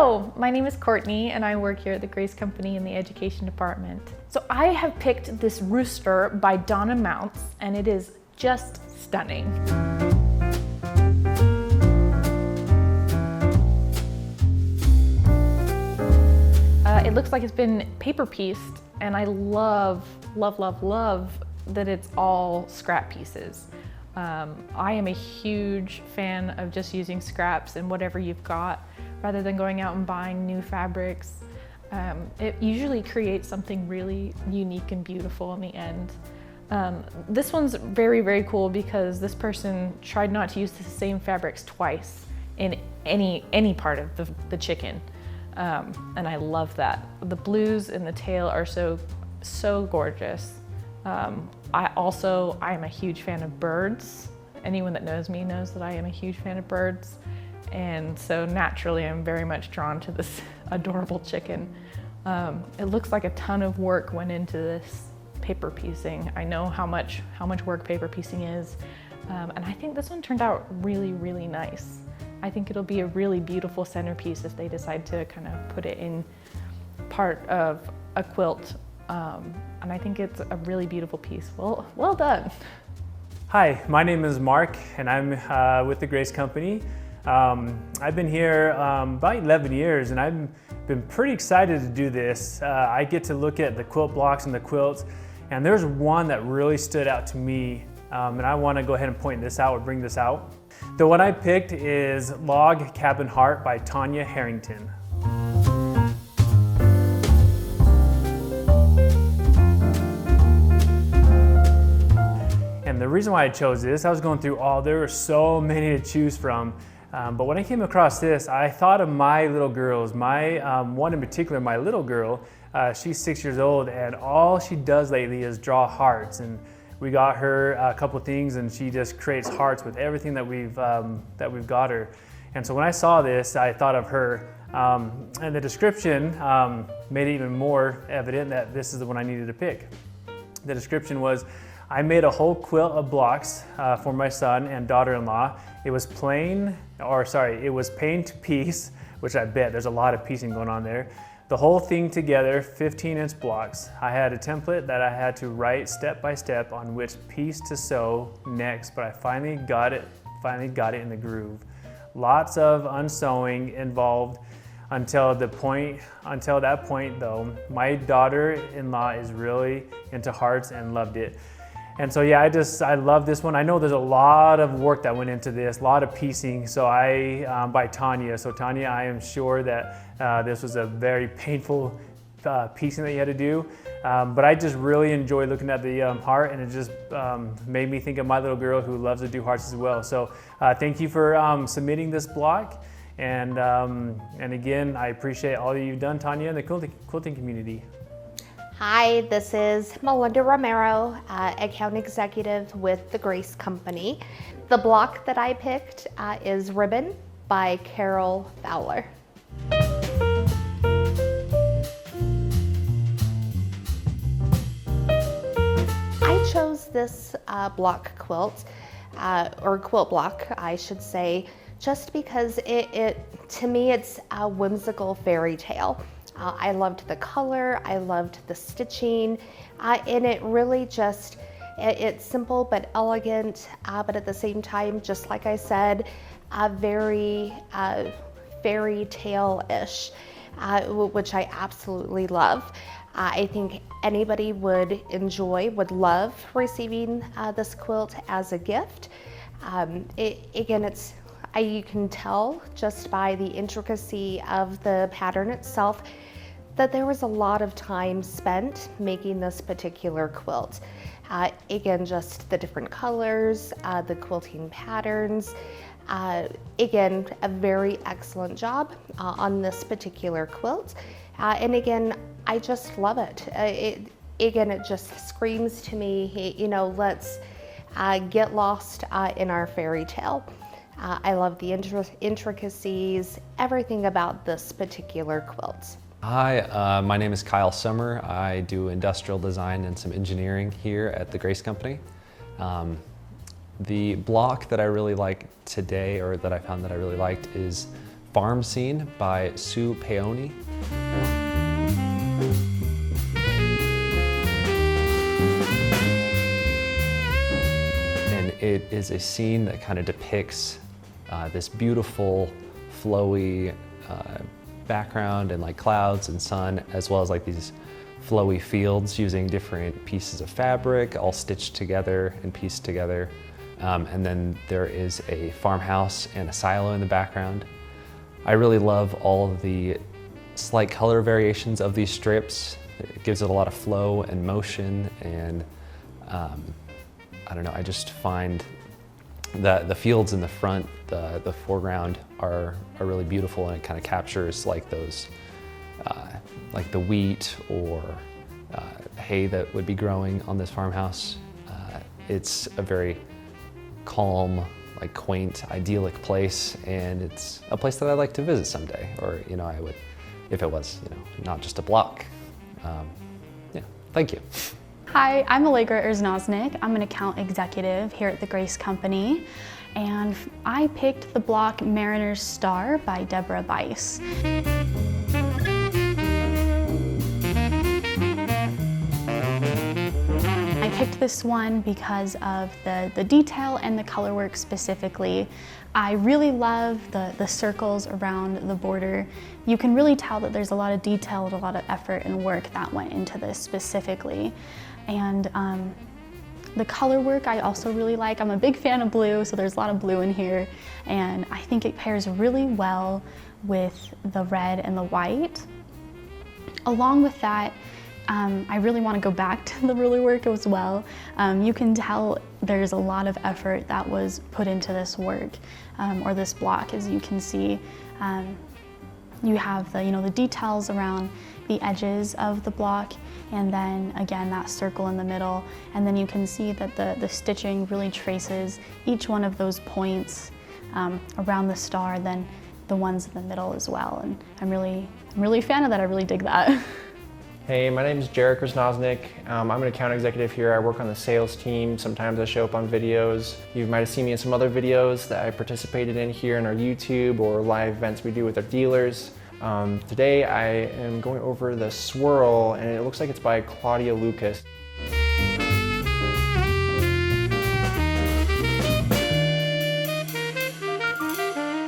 Hello, my name is Courtney and I work here at the Grace Company in the Education Department. So I have picked this rooster by Donna Mounts and it is just stunning. It looks like it's been paper pieced and I love that it's all scrap pieces. I am a huge fan of just using scraps and whatever you've got rather than going out and buying new fabrics. It usually creates something really unique and beautiful in the end. This one's very cool because this person tried not to use the same fabrics twice in any part of the chicken. And I love that. The blues in the tail are so gorgeous. I am a huge fan of birds. Anyone that knows me knows that I am a huge fan of birds. And so naturally I'm very much drawn to this adorable chicken. It looks like a ton of work went into this paper piecing. I know how much work paper piecing is. And I think this one turned out really nice. I think it'll be a really beautiful centerpiece if they decide to kind of put it in part of a quilt. And I think it's a really beautiful piece. Well done. Hi, my name is Mark and I'm with the Grace Company. I've been here about 11 years and I've been pretty excited to do this. I get to look at the quilt blocks and the quilts, and there's one that really stood out to me, and I want to go ahead and point this out or bring this out. The one I picked is Log Cabin Heart by Tanya Harrington. And the reason why I chose this, I was going through there were so many to choose from. But when I came across this, I thought of my little girls. One in particular, my little girl, she's 6 years old, and all she does lately is draw hearts. And we got her a couple things, and she just creates hearts with everything that we've got her. And so when I saw this, I thought of her. And the description made it even more evident that this is the one I needed to pick. The description was, I made a whole quilt of blocks for my son and daughter-in-law. It was pain to piece, which I bet there's a lot of piecing going on there. The whole thing together, 15-inch blocks. I had a template that I had to write step by step on which piece to sew next, but I finally got it in the groove. Lots of unsewing involved until that point though. My daughter-in-law is really into hearts and loved it. And so yeah, I love this one. I know there's a lot of work that went into this, a lot of piecing. So by Tanya. So Tanya, I am sure that this was a very painful piecing that you had to do. But I just really enjoyed looking at the heart, and it just made me think of my little girl who loves to do hearts as well. So thank you for submitting this block. And again, I appreciate all that you've done, Tanya, in the quilting community. Hi, this is Melinda Romero, account executive with the Grace Company. The block that I picked is Ribbon by Carol Fowler. I chose this block quilt, or quilt block, I should say, just because to me, it's a whimsical fairy tale. I loved the color, I loved the stitching, and it really it's simple but elegant, but at the same time, just like I said, very fairy tale-ish, which I absolutely love. I think anybody would love receiving this quilt as a gift. You can tell just by the intricacy of the pattern itself that there was a lot of time spent making this particular quilt. Again, just the different colors, the quilting patterns. Again, a very excellent job on this particular quilt. And again, I just love it. It just screams to me, let's get lost in our fairy tale. I love the intricacies, everything about this particular quilt. Hi, my name is Kyle Sommer. I do industrial design and some engineering here at the Grace Company. The block that I really like today, or that I found that I really liked, is Farm Scene by Sue Peony. And it is a scene that kind of depicts this beautiful, flowy background and like clouds and sun, as well as like these flowy fields using different pieces of fabric all stitched together and pieced together. And then there is a farmhouse and a silo in the background. I really love all of the slight color variations of these strips. It gives it a lot of flow and motion, and I don't know, I just find that the fields in the front, the foreground are really beautiful, and it kind of captures like those, like the wheat or hay that would be growing on this farmhouse. It's a very calm, like quaint, idyllic place, and it's a place that I'd like to visit someday, or I would, if it was not just a block. Yeah, thank you. Hi, I'm Allegra Erznosnik. I'm an account executive here at the Grace Company, and I picked the block Mariner's Star by Deborah Weiss. I picked this one because of the detail and the color work specifically. I really love the circles around the border. You can really tell that there's a lot of detail and a lot of effort and work that went into this specifically. And the color work I also really like. I'm a big fan of blue, so there's a lot of blue in here, and I think it pairs really well with the red and the white. Along with that, I really want to go back to the ruler work as well. You can tell there's a lot of effort that was put into this work, or this block, as you can see. You have the details around the edges of the block, and then again that circle in the middle, and then you can see that the stitching really traces each one of those points around the star, then the ones in the middle as well. And I'm really a fan of that. I really dig that. Hey, my name is Jarek Erznosnik. I'm an account executive here. I work on the sales team. Sometimes I show up on videos. You might have seen me in some other videos that I participated in here in our YouTube or live events we do with our dealers. Today I am going over the swirl, and it looks like it's by Claudia Lucas.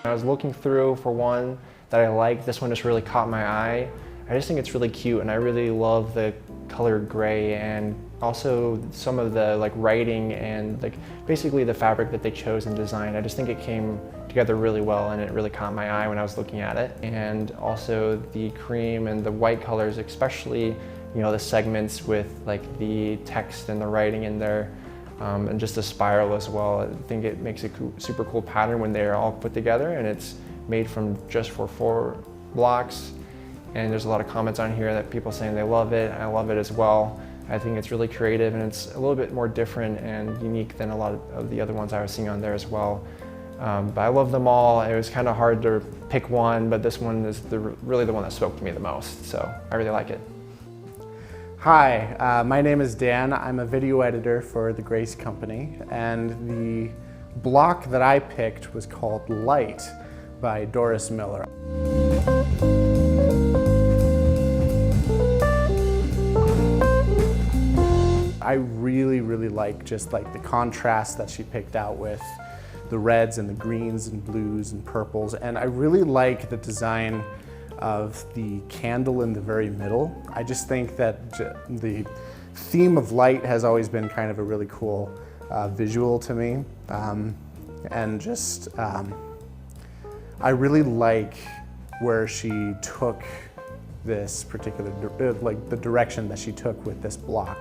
I was looking through for one that I liked. This one just really caught my eye. I just think it's really cute, and I really love the color gray, and also some of the writing and basically the fabric that they chose and designed. I just think it came together really well, and it really caught my eye when I was looking at it. And also the cream and the white colors, especially the segments with the text and the writing in there, and just the spiral as well. I think it makes a super cool pattern when they're all put together, and it's made from just for 4 blocks. And there's a lot of comments on here that people saying they love it. I love it as well. I think it's really creative, and it's a little bit more different and unique than a lot of the other ones I was seeing on there as well. But I love them all. It was kind of hard to pick one, but this one is really the one that spoke to me the most. So I really like it. Hi, my name is Dan. I'm a video editor for the Grace Company, and the block that I picked was called Light by Doris Miller. I really like just the contrast that she picked out with the reds and the greens and blues and purples, and I really like the design of the candle in the very middle. I just think that the theme of light has always been kind of a really cool visual to me, and just I really like where she took this particular the direction that she took with this block.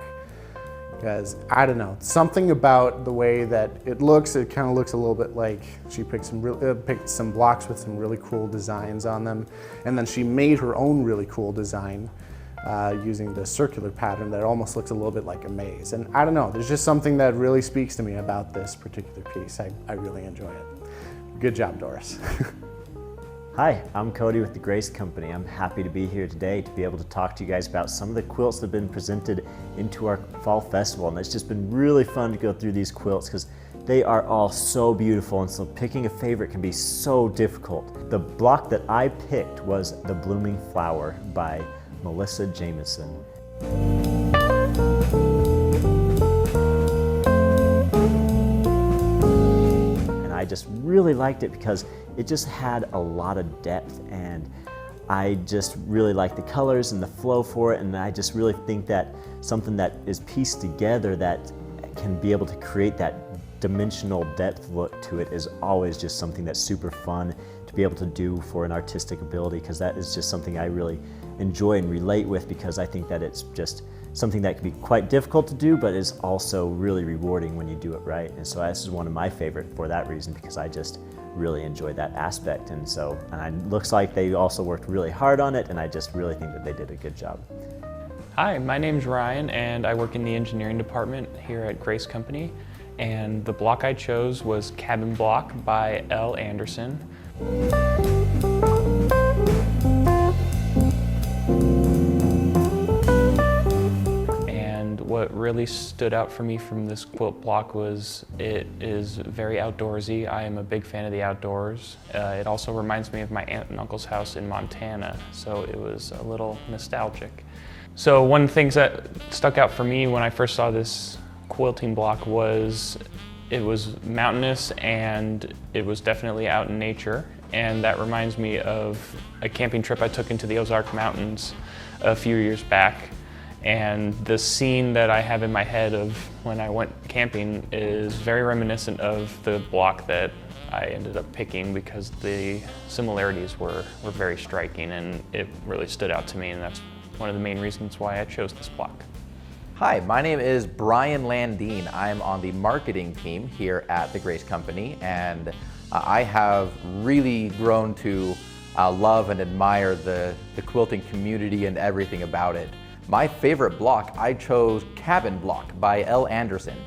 Because, I don't know, something about the way that it looks, it kind of looks a little bit like she picked some blocks with some really cool designs on them, and then she made her own really cool design using the circular pattern that almost looks a little bit like a maze. And I don't know, there's just something that really speaks to me about this particular piece. I really enjoy it. Good job, Doris. Hi, I'm Cody with the Grace Company. I'm happy to be here today to be able to talk to you guys about some of the quilts that have been presented into our Fall Festival. And it's just been really fun to go through these quilts because They are all so beautiful, and so picking a favorite can be so difficult. The block that I picked was The Blooming Flower by Melissa Jameson. And I just really liked it because it just had a lot of depth, and I just really like the colors and the flow for it, and I just really think that something that is pieced together that can be able to create that dimensional depth look to it is always just something that's super fun to be able to do for an artistic ability, because that is just something I really enjoy and relate with, because I think that it's just something that can be quite difficult to do, but is also really rewarding when you do it right. And so this is one of my favorite for that reason, because I just really enjoy that aspect. And it looks like they also worked really hard on it, and I just really think that they did a good job. Hi, my name's Ryan, and I work in the engineering department here at Grace Company. And the block I chose was Cabin Block by L. Anderson. And what really stood out for me from this quilt block was it is very outdoorsy. I am a big fan of the outdoors. It also reminds me of my aunt and uncle's house in Montana, so it was a little nostalgic. So one of the things that stuck out for me when I first saw this quilting block was it was mountainous, and it was definitely out in nature, and that reminds me of a camping trip I took into the Ozark Mountains a few years back, and the scene that I have in my head of when I went camping is very reminiscent of the block that I ended up picking, because the similarities were very striking, and it really stood out to me, and that's one of the main reasons why I chose this block. Hi, my name is Brian Landine. I'm on the marketing team here at the Grace Company, and I have really grown to love and admire the quilting community and everything about it. My favorite block, I chose Cabin Block by L. Anderson.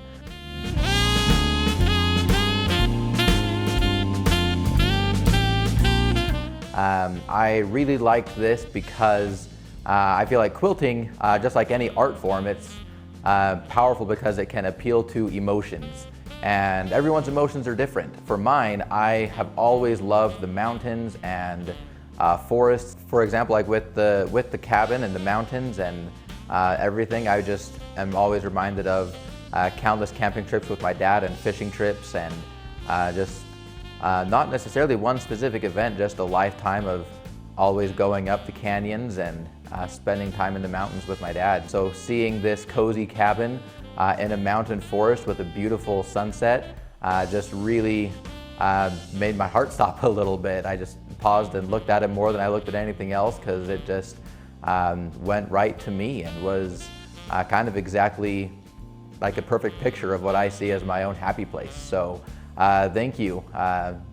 I really liked this because I feel like quilting, just like any art form, it's powerful because it can appeal to emotions. And everyone's emotions are different. For mine, I have always loved the mountains and forests. For example, like with the cabin and the mountains and everything, I just am always reminded of countless camping trips with my dad and fishing trips, and just not necessarily one specific event, just a lifetime of always going up the canyons and spending time in the mountains with my dad. So seeing this cozy cabin in a mountain forest with a beautiful sunset just really made my heart stop a little bit. I just paused and looked at it more than I looked at anything else, because it just went right to me and was kind of exactly like a perfect picture of what I see as my own happy place. So thank you,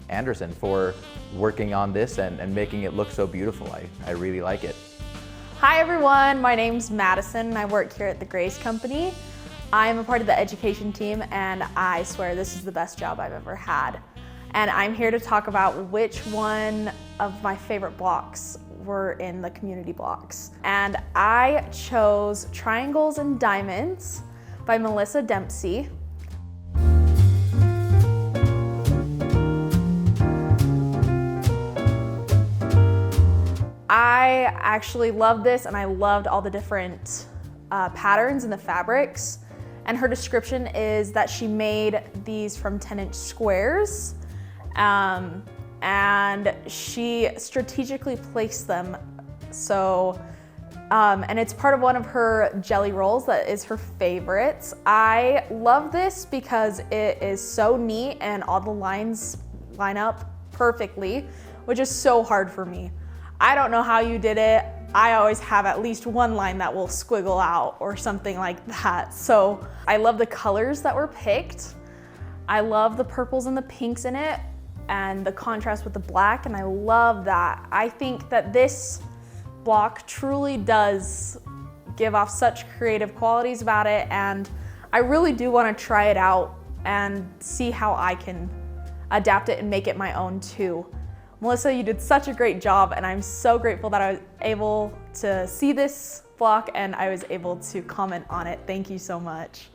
Anderson, for working on this and making it look so beautiful. I really like it. Hi everyone, my name's Madison and I work here at the Grace Company. I'm a part of the education team, and I swear this is the best job I've ever had. And I'm here to talk about which one of my favorite blocks were in the community blocks. And I chose Triangles and Diamonds by Melissa Dempsey. I actually loved this, and I loved all the different patterns and the fabrics. And her description is that she made these from 10-inch squares, and she strategically placed them. So, and it's part of one of her jelly rolls that is her favorites. I love this because it is so neat and all the lines line up perfectly, which is so hard for me. I don't know how you did it. I always have at least one line that will squiggle out or something like that. So I love the colors that were picked. I love the purples and the pinks in it and the contrast with the black, and I love that. I think that this block truly does give off such creative qualities about it, and I really do want to try it out and see how I can adapt it and make it my own too. Melissa, you did such a great job, and I'm so grateful that I was able to see this block and I was able to comment on it. Thank you so much.